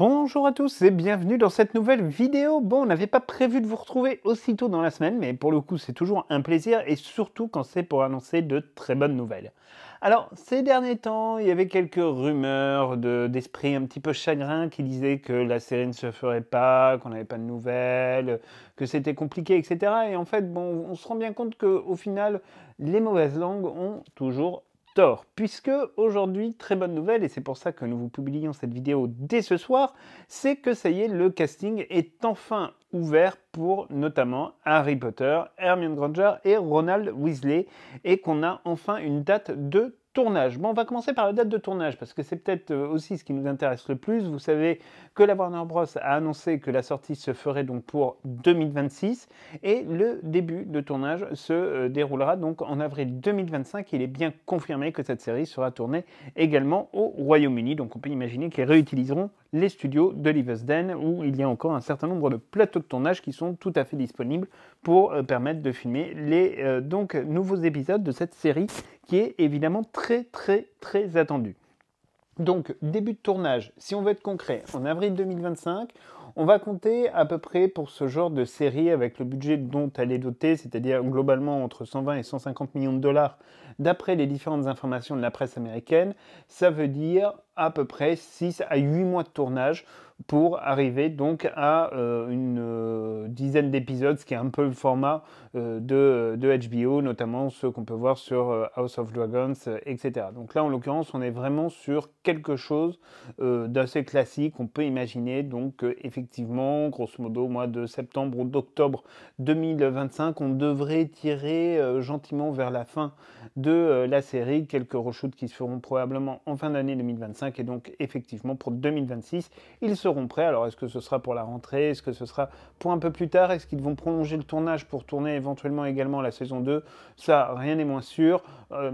Bonjour à tous et bienvenue dans cette nouvelle vidéo. Bon, on n'avait pas prévu de vous retrouver aussitôt dans la semaine, mais pour le coup c'est toujours un plaisir et surtout quand c'est pour annoncer de très bonnes nouvelles. Alors, ces derniers temps, il y avait quelques rumeurs d'esprits un petit peu chagrins qui disaient que la série ne se ferait pas, qu'on n'avait pas de nouvelles, que c'était compliqué, etc. Et en fait, bon, on se rend bien compte qu'au final, les mauvaises langues ont toujours tort, puisque aujourd'hui, très bonne nouvelle, et c'est pour ça que nous vous publions cette vidéo dès ce soir, c'est que ça y est, le casting est enfin ouvert pour notamment Harry Potter, Hermione Granger et Ronald Weasley, et qu'on a enfin une date de tournage. Bon, on va commencer par la date de tournage, parce que c'est peut-être aussi ce qui nous intéresse le plus. Vous savez que la Warner Bros. A annoncé que la sortie se ferait donc pour 2026, et le début de tournage se déroulera donc en avril 2025. Il est bien confirmé que cette série sera tournée également au Royaume-Uni, donc on peut imaginer qu'ils réutiliseront les studios de Leavesden, où il y a encore un certain nombre de plateaux de tournage qui sont tout à fait disponibles pour permettre de filmer les donc nouveaux épisodes de cette série qui est évidemment très attendue. Donc, début de tournage, si on veut être concret, en avril 2025, on va compter à peu près pour ce genre de série avec le budget dont elle est dotée, c'est-à-dire globalement entre 120 et 150 millions de dollars, d'après les différentes informations de la presse américaine. Ça veut dire à peu près 6 à 8 mois de tournage pour arriver donc à une dizaine d'épisodes, ce qui est un peu le format de HBO, notamment ceux qu'on peut voir sur House of Dragons, etc. Donc là, en l'occurrence, on est vraiment sur quelque chose d'assez classique. On peut imaginer donc effectivement, grosso modo, au mois de septembre ou d'octobre 2025, on devrait tirer gentiment vers la fin de la série, quelques reshoots qui se feront probablement en fin d'année 2025, et donc effectivement pour 2026, ils seront prêts. Alors est-ce que ce sera pour la rentrée, est-ce que ce sera pour un peu plus tard, est-ce qu'ils vont prolonger le tournage pour tourner éventuellement également la saison 2? Ça, rien n'est moins sûr,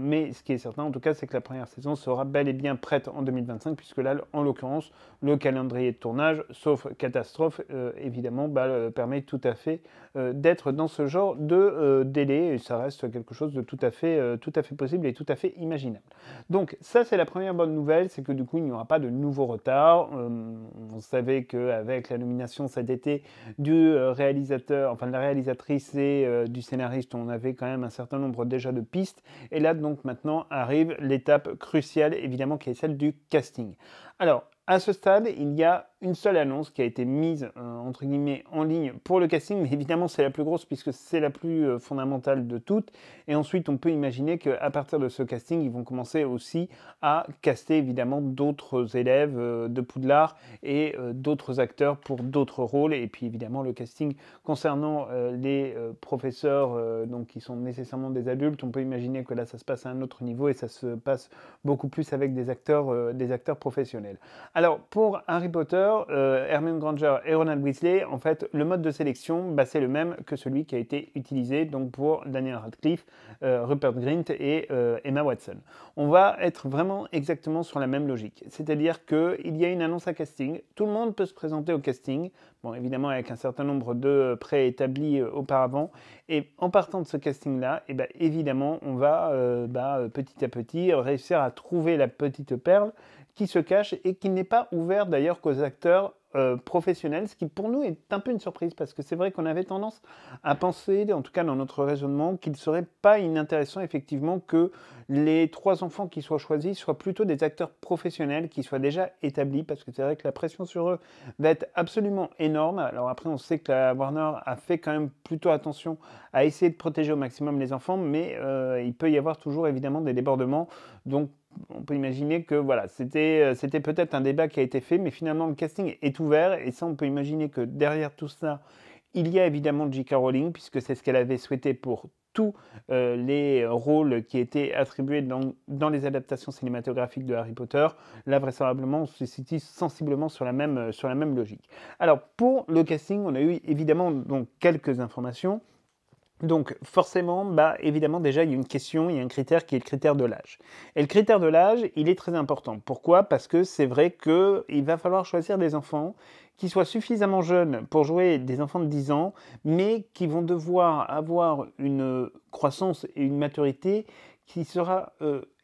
mais ce qui est certain en tout cas, c'est que la première saison sera bel et bien prête en 2025, puisque là, en l'occurrence, le calendrier de tournage, sauf catastrophe, évidemment, permet tout à fait d'être dans ce genre de délai, et ça reste quelque chose de tout à fait possible et tout à fait imaginable. Donc ça, c'est la première bonne nouvelle, c'est que du coup, il n'y aura pas de nouveau retard. On savait qu'avec la nomination cet été du réalisateur, enfin de la réalisatrice et du scénariste, on avait quand même un certain nombre déjà de pistes, et là donc maintenant arrive l'étape cruciale, évidemment, qui est celle du casting. Alors, à ce stade, il y a une seule annonce qui a été mise entre guillemets en ligne pour le casting, mais évidemment c'est la plus grosse puisque c'est la plus fondamentale de toutes. Et ensuite, on peut imaginer qu'à partir de ce casting, ils vont commencer aussi à caster évidemment d'autres élèves de Poudlard et d'autres acteurs pour d'autres rôles. Et puis évidemment, le casting concernant les professeurs donc qui sont nécessairement des adultes, on peut imaginer que là ça se passe à un autre niveau et ça se passe beaucoup plus avec des acteurs professionnels. Alors, pour Harry Potter, Hermione Granger et Ronald Weasley, en fait, le mode de sélection, c'est le même que celui qui a été utilisé donc pour Daniel Radcliffe, Rupert Grint et Emma Watson. On va être vraiment exactement sur la même logique. C'est-à-dire qu'il y a une annonce à casting, tout le monde peut se présenter au casting, bon, évidemment avec un certain nombre de préétablis auparavant, et en partant de ce casting-là, évidemment, on va petit à petit réussir à trouver la petite perle qui se cache et qui n'est pas ouvert d'ailleurs qu'aux acteurs professionnels, ce qui pour nous est un peu une surprise, parce que c'est vrai qu'on avait tendance à penser, en tout cas dans notre raisonnement, qu'il ne serait pas inintéressant effectivement que les 3 enfants qui soient choisis soient plutôt des acteurs professionnels qui soient déjà établis, parce que c'est vrai que la pression sur eux va être absolument énorme. Alors après, on sait que la Warner a fait quand même plutôt attention à essayer de protéger au maximum les enfants, mais il peut y avoir toujours évidemment des débordements, donc on peut imaginer que voilà, c'était peut-être un débat qui a été fait, mais finalement le casting est ouvert, et ça on peut imaginer que derrière tout ça, il y a évidemment J.K. Rowling, puisque c'est ce qu'elle avait souhaité pour tous les rôles qui étaient attribués dans les adaptations cinématographiques de Harry Potter. Là, vraisemblablement, on se situe sensiblement sur la même logique. Alors, pour le casting, on a eu évidemment donc quelques informations. Donc forcément, évidemment déjà il y a une question, il y a un critère qui est le critère de l'âge. Et le critère de l'âge, il est très important. Pourquoi? Parce que c'est vrai qu'il va falloir choisir des enfants qui soient suffisamment jeunes pour jouer des enfants de 10 ans, mais qui vont devoir avoir une croissance et une maturité qui sera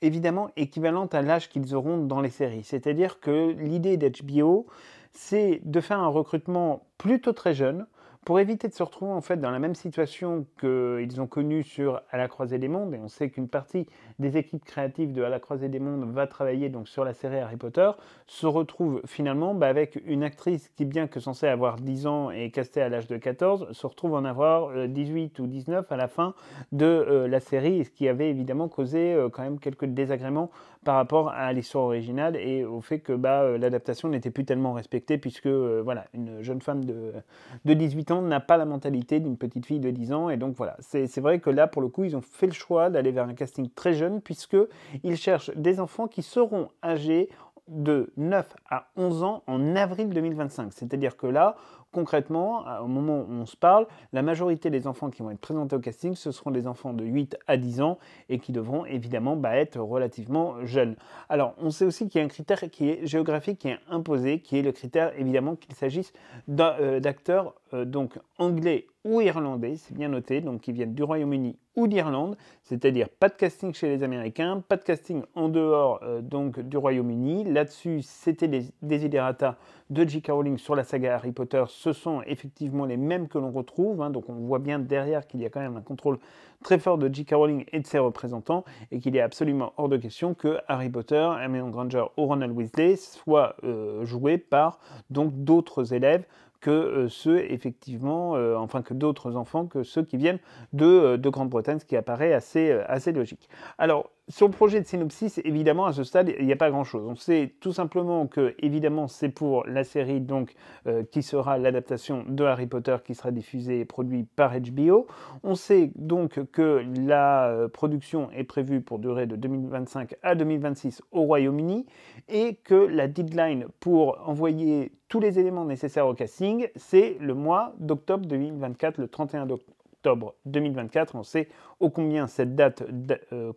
évidemment équivalente à l'âge qu'ils auront dans les séries. C'est-à-dire que l'idée d'HBO, c'est de faire un recrutement plutôt très jeune, pour éviter de se retrouver en fait dans la même situation qu'ils ont connue sur À la croisée des mondes, et on sait qu'une partie des équipes créatives de À la croisée des mondes va travailler donc sur la série Harry Potter, se retrouve finalement avec une actrice qui, bien que censée avoir 10 ans et castée à l'âge de 14, se retrouve en avoir 18 ou 19 à la fin de la série, ce qui avait évidemment causé quand même quelques désagréments par rapport à l'histoire originale et au fait que l'adaptation n'était plus tellement respectée, puisque voilà, une jeune femme de 18 ans n'a pas la mentalité d'une petite fille de 10 ans. Et donc voilà, c'est vrai que là, pour le coup, ils ont fait le choix d'aller vers un casting très jeune, puisqu'ils cherchent des enfants qui seront âgés de 9 à 11 ans en avril 2025. C'est-à-dire que là, concrètement, au moment où on se parle, la majorité des enfants qui vont être présentés au casting, ce seront des enfants de 8 à 10 ans et qui devront évidemment être relativement jeunes. Alors, on sait aussi qu'il y a un critère qui est géographique, qui est imposé, qui est le critère évidemment qu'il s'agisse d'acteurs donc anglais ou irlandais, c'est bien noté, donc qui viennent du Royaume-Uni ou d'Irlande, c'est-à-dire pas de casting chez les Américains, pas de casting en dehors donc du Royaume-Uni. Là-dessus, c'était les desiderata de J.K. Rowling sur la saga Harry Potter, ce sont effectivement les mêmes que l'on retrouve, hein, donc on voit bien derrière qu'il y a quand même un contrôle très fort de J.K. Rowling et de ses représentants, et qu'il est absolument hors de question que Harry Potter, Hermione Granger ou Ronald Weasley soient joués par donc d'autres élèves que ceux effectivement, enfin que d'autres enfants que ceux qui viennent de Grande-Bretagne, ce qui apparaît assez logique. Alors, sur le projet de synopsis, évidemment, à ce stade, il n'y a pas grand-chose. On sait tout simplement que, évidemment, c'est pour la série donc qui sera l'adaptation de Harry Potter qui sera diffusée et produite par HBO. On sait donc que la production est prévue pour durer de 2025 à 2026 au Royaume-Uni et que la deadline pour envoyer tous les éléments nécessaires au casting, c'est le mois d'octobre 2024, le 31 octobre 2024. On sait ô combien cette date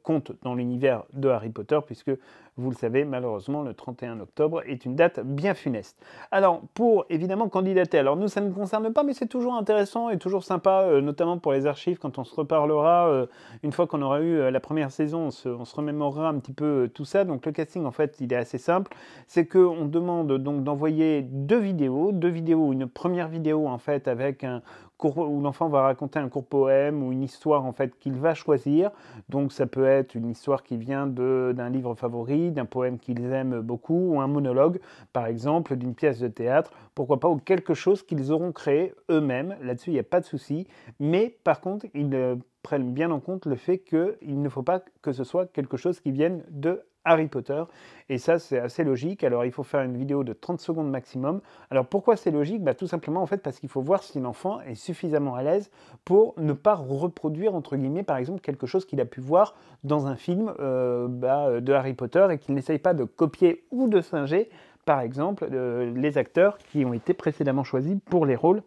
compte dans l'univers de Harry Potter, puisque, vous le savez, malheureusement, le 31 octobre est une date bien funeste. Alors, pour évidemment candidater, alors nous, ça ne nous concerne pas, mais c'est toujours intéressant et toujours sympa, notamment pour les archives, quand on se reparlera, une fois qu'on aura eu la première saison, on se remémorera un petit peu tout ça. Donc le casting, en fait, il est assez simple. C'est qu'on demande donc d'envoyer deux vidéos, une première vidéo, en fait, avec où l'enfant va raconter un court poème ou une histoire en fait qu'il va choisir. Donc ça peut être une histoire qui vient d'un livre favori, d'un poème qu'ils aiment beaucoup, ou un monologue par exemple, d'une pièce de théâtre, pourquoi pas, ou quelque chose qu'ils auront créé eux-mêmes. Là-dessus, il n'y a pas de souci. Mais par contre, ils prennent bien en compte le fait qu'il ne faut pas que ce soit quelque chose qui vienne de Harry Potter, et ça c'est assez logique. Alors il faut faire une vidéo de 30 secondes maximum. Alors pourquoi c'est logique? Tout simplement en fait parce qu'il faut voir si l'enfant est suffisamment à l'aise pour ne pas reproduire entre guillemets par exemple quelque chose qu'il a pu voir dans un film de Harry Potter, et qu'il n'essaye pas de copier ou de singer par exemple les acteurs qui ont été précédemment choisis pour les rôles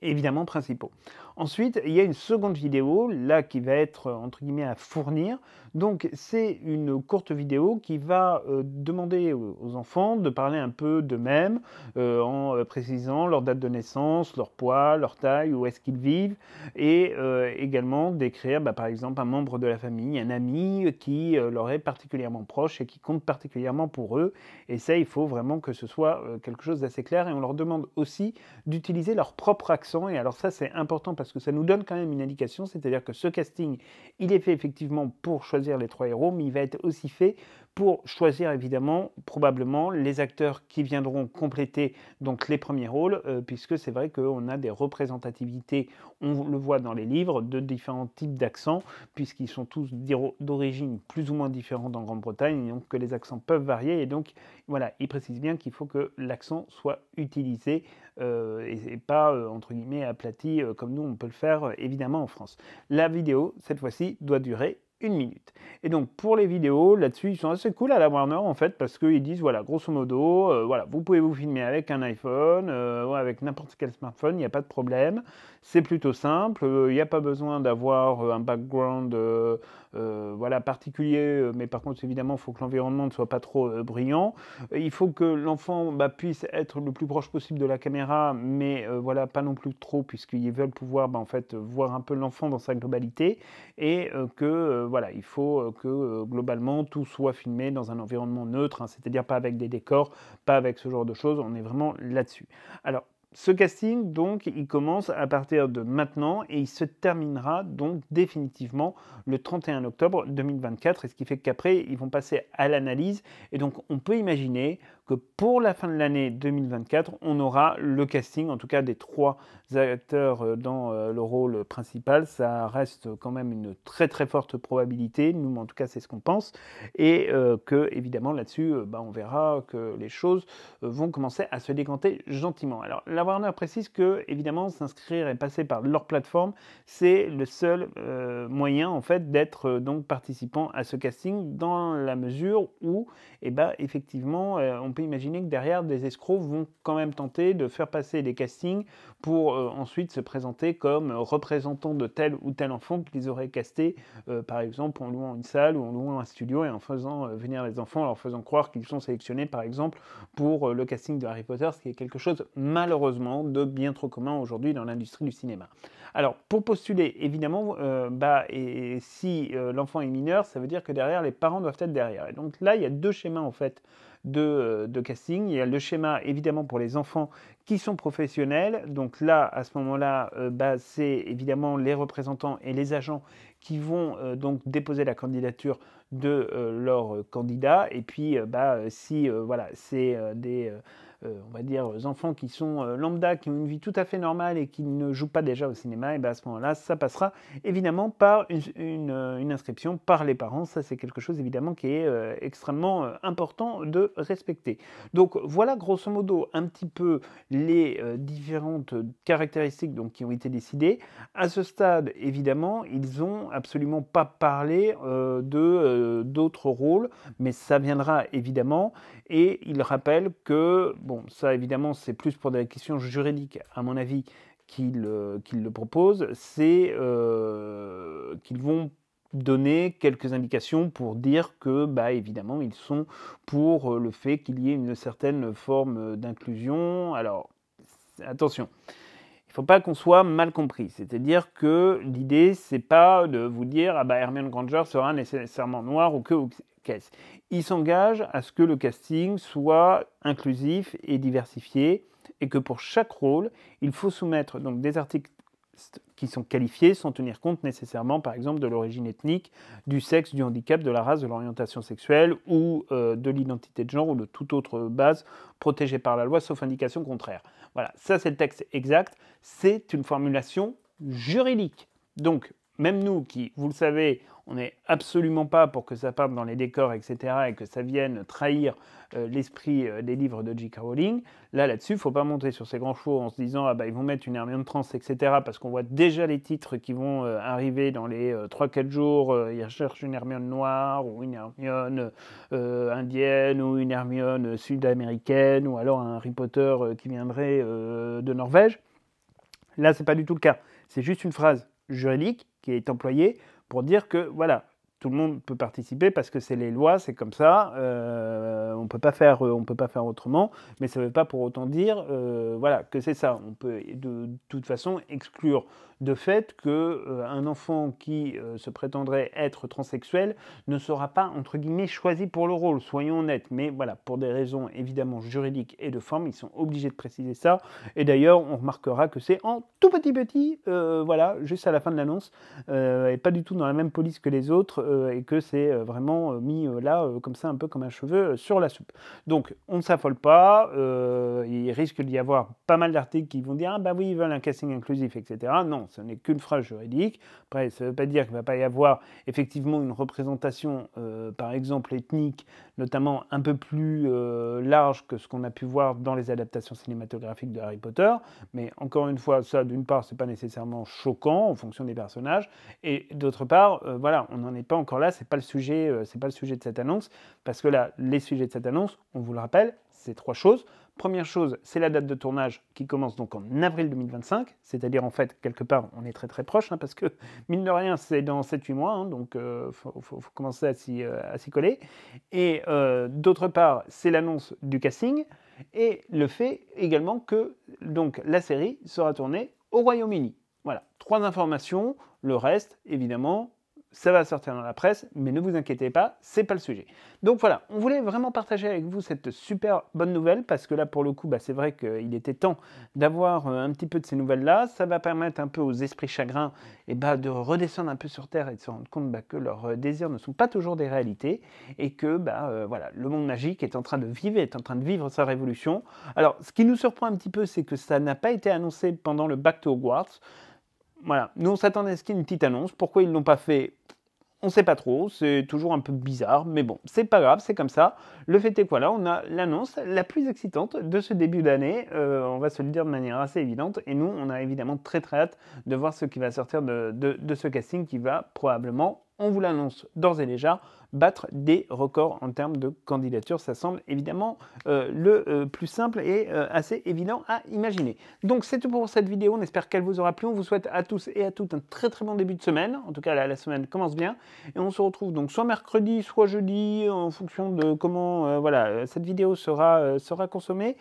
évidemment principaux. Ensuite, il y a une seconde vidéo, là, qui va être, entre guillemets, à fournir. Donc, c'est une courte vidéo qui va demander aux enfants de parler un peu d'eux-mêmes, en précisant leur date de naissance, leur poids, leur taille, où est-ce qu'ils vivent, et également d'écrire, par exemple, un membre de la famille, un ami qui leur est particulièrement proche et qui compte particulièrement pour eux. Et ça, il faut vraiment que ce soit quelque chose d'assez clair. Et on leur demande aussi d'utiliser leur propre accent. Et alors ça, c'est important parce que ça nous donne quand même une indication, c'est-à-dire que ce casting, il est fait effectivement pour choisir les trois héros, mais il va être aussi fait pour choisir évidemment, probablement, les acteurs qui viendront compléter donc les premiers rôles, puisque c'est vrai qu'on a des représentativités, on le voit dans les livres, de différents types d'accents, puisqu'ils sont tous d'origine plus ou moins différente en Grande-Bretagne, et donc que les accents peuvent varier, et donc voilà, il précise bien qu'il faut que l'accent soit utilisé et pas, entre guillemets, aplati comme nous on peut le faire évidemment en France. La vidéo, cette fois-ci, doit durer 1 minute. Et donc pour les vidéos, là-dessus, ils sont assez cool à la Warner en fait, parce qu'ils disent, voilà, grosso modo, voilà, vous pouvez vous filmer avec un iPhone, ou avec n'importe quel smartphone, il n'y a pas de problème. C'est plutôt simple, il n'y a pas besoin d'avoir un background voilà, particulier, mais par contre, évidemment, il faut que l'environnement ne soit pas trop brillant. Il faut que l'enfant puisse être le plus proche possible de la caméra, mais voilà, pas non plus trop, puisqu'ils veulent pouvoir en fait, voir un peu l'enfant dans sa globalité, et voilà, il faut que globalement tout soit filmé dans un environnement neutre, hein, c'est-à-dire pas avec des décors, pas avec ce genre de choses, on est vraiment là-dessus. Alors, ce casting, donc, il commence à partir de maintenant et il se terminera donc définitivement le 31 octobre 2024, et ce qui fait qu'après, ils vont passer à l'analyse, et donc on peut imaginer que pour la fin de l'année 2024, on aura le casting, en tout cas des 3 acteurs dans le rôle principal. Ça reste quand même une très très forte probabilité, nous en tout cas c'est ce qu'on pense, et que évidemment là-dessus, on verra que les choses vont commencer à se décanter gentiment. Alors la Warner précise que évidemment s'inscrire et passer par leur plateforme, c'est le seul moyen en fait d'être donc participant à ce casting, dans la mesure où effectivement on peut imaginer que derrière des escrocs vont quand même tenter de faire passer des castings pour ensuite se présenter comme représentants de tel ou tel enfant qu'ils auraient casté, par exemple en louant une salle ou en louant un studio et en faisant venir les enfants, en leur faisant croire qu'ils sont sélectionnés par exemple pour le casting de Harry Potter, ce qui est quelque chose malheureusement de bien trop commun aujourd'hui dans l'industrie du cinéma. Alors pour postuler évidemment, et si l'enfant est mineur, ça veut dire que derrière les parents doivent être derrière. Et donc là il y a 2 schémas en fait de casting. Il y a le schéma évidemment pour les enfants qui sont professionnels. Donc là, à ce moment-là, c'est évidemment les représentants et les agents qui vont donc déposer la candidature de leur candidat. Et puis, si voilà, c'est des on va dire, enfants qui sont lambda, qui ont une vie tout à fait normale et qui ne jouent pas déjà au cinéma, et à ce moment-là, ça passera évidemment par une inscription par les parents. Ça, c'est quelque chose évidemment qui est extrêmement important de respecter. Donc voilà grosso modo un petit peu les différentes caractéristiques donc, qui ont été décidées. À ce stade, évidemment, ils n'ont absolument pas parlé d'autres rôles, mais ça viendra évidemment. Et il rappelle que, bon, ça évidemment c'est plus pour des questions juridiques à mon avis qu'ils le proposent, c'est qu'ils vont donner quelques indications pour dire que, évidemment, ils sont pour le fait qu'il y ait une certaine forme d'inclusion. Alors, attention, il ne faut pas qu'on soit mal compris. C'est-à-dire que l'idée, c'est pas de vous dire « Ah Hermione Granger sera nécessairement noire » ou qu'est-ce. Il s'engage à ce que le casting soit inclusif et diversifié, et que pour chaque rôle, il faut soumettre donc des articles qui sont qualifiés sans tenir compte nécessairement, par exemple, de l'origine ethnique, du sexe, du handicap, de la race, de l'orientation sexuelle ou de l'identité de genre ou de toute autre base protégée par la loi, sauf indication contraire. Voilà, ça c'est le texte exact, c'est une formulation juridique. Donc, même nous qui, vous le savez, on n'est absolument pas pour que ça parte dans les décors, etc., et que ça vienne trahir l'esprit des livres de J.K. Rowling. Là-dessus, il ne faut pas monter sur ces grands chevaux en se disant ils vont mettre une Hermione trans, etc., parce qu'on voit déjà les titres qui vont arriver dans les 3-4 jours. Ils recherchent une Hermione noire, ou une Hermione indienne, ou une Hermione sud-américaine, ou alors un Harry Potter qui viendrait de Norvège. Là, ce n'est pas du tout le cas. C'est juste une phrase juridique qui est employée pour dire que, voilà, tout le monde peut participer parce que c'est les lois, c'est comme ça, on ne peut pas faire autrement, mais ça ne veut pas pour autant dire voilà, que c'est ça. On peut de toute façon exclure de fait qu'un enfant qui se prétendrait être transsexuel ne sera pas, entre guillemets, choisi pour le rôle, soyons honnêtes. Mais voilà, pour des raisons évidemment juridiques et de forme, ils sont obligés de préciser ça. Et d'ailleurs, on remarquera que c'est en tout petit, voilà, juste à la fin de l'annonce, et pas du tout dans la même police que les autres, et que c'est vraiment mis là, comme ça, un peu comme un cheveu sur la soupe. Donc, on ne s'affole pas, il risque d'y avoir pas mal d'articles qui vont dire « Ah bah oui, ils veulent un casting inclusif, etc. » Non, ce n'est qu'une phrase juridique. Après, ça ne veut pas dire qu'il ne va pas y avoir effectivement une représentation, par exemple, ethnique, notamment un peu plus large que ce qu'on a pu voir dans les adaptations cinématographiques de Harry Potter. Mais encore une fois, ça, d'une part, c'est pas nécessairement choquant en fonction des personnages, et d'autre part, voilà, on n'en est pas encore là. C'est pas le sujet de cette annonce, parce que là, les sujets de cette annonce, on vous le rappelle, c'est 3 choses. Première chose, c'est la date de tournage qui commence donc en avril 2025, c'est-à-dire en fait, quelque part, on est très très proche, parce que mine de rien, c'est dans 7-8 mois, donc faut commencer à s'y coller. Et d'autre part, c'est l'annonce du casting et le fait également que donc, la série sera tournée au Royaume-Uni. Voilà, 3 informations, le reste, évidemment, ça va sortir dans la presse, mais ne vous inquiétez pas, c'est pas le sujet. Donc voilà, on voulait vraiment partager avec vous cette super bonne nouvelle, parce que là, pour le coup, c'est vrai qu'il était temps d'avoir un petit peu de ces nouvelles-là. Ça va permettre un peu aux esprits chagrins de redescendre un peu sur Terre et de se rendre compte que leurs désirs ne sont pas toujours des réalités, et que voilà, le monde magique est en train de vivre sa révolution. Alors, ce qui nous surprend un petit peu, c'est que ça n'a pas été annoncé pendant le Back to Hogwarts. Voilà, nous on s'attendait à ce qu'il y ait une petite annonce. Pourquoi ils ne l'ont pas fait, on ne sait pas trop, c'est toujours un peu bizarre, mais bon, c'est pas grave, c'est comme ça. Le fait est quoi là, on a l'annonce la plus excitante de ce début d'année, on va se le dire de manière assez évidente, et nous on a évidemment très très hâte de voir ce qui va sortir de ce casting qui va probablement, on vous l'annonce d'ores et déjà, battre des records en termes de candidatures. Ça semble évidemment le plus simple et assez évident à imaginer. Donc c'est tout pour cette vidéo, on espère qu'elle vous aura plu. On vous souhaite à tous et à toutes un très très bon début de semaine. En tout cas, la semaine commence bien. Et on se retrouve donc soit mercredi, soit jeudi, en fonction de comment voilà, cette vidéo sera consommée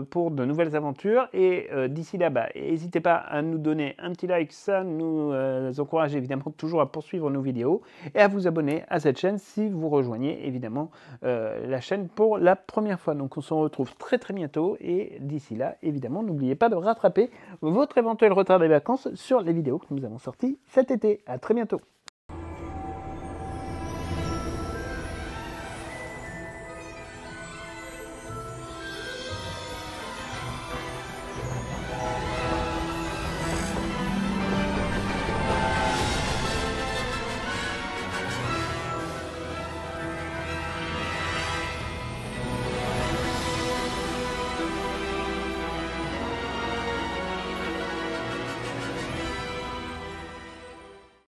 pour de nouvelles aventures. Et d'ici là, n'hésitez pas à nous donner un petit like, ça nous encourage évidemment toujours à poursuivre nos vidéos et à vous abonner à cette chaîne si vous rejoignez évidemment la chaîne pour la première fois. Donc on se retrouve très très bientôt et d'ici là, évidemment, n'oubliez pas de rattraper votre éventuel retard des vacances sur les vidéos que nous avons sorties cet été. À très bientôt.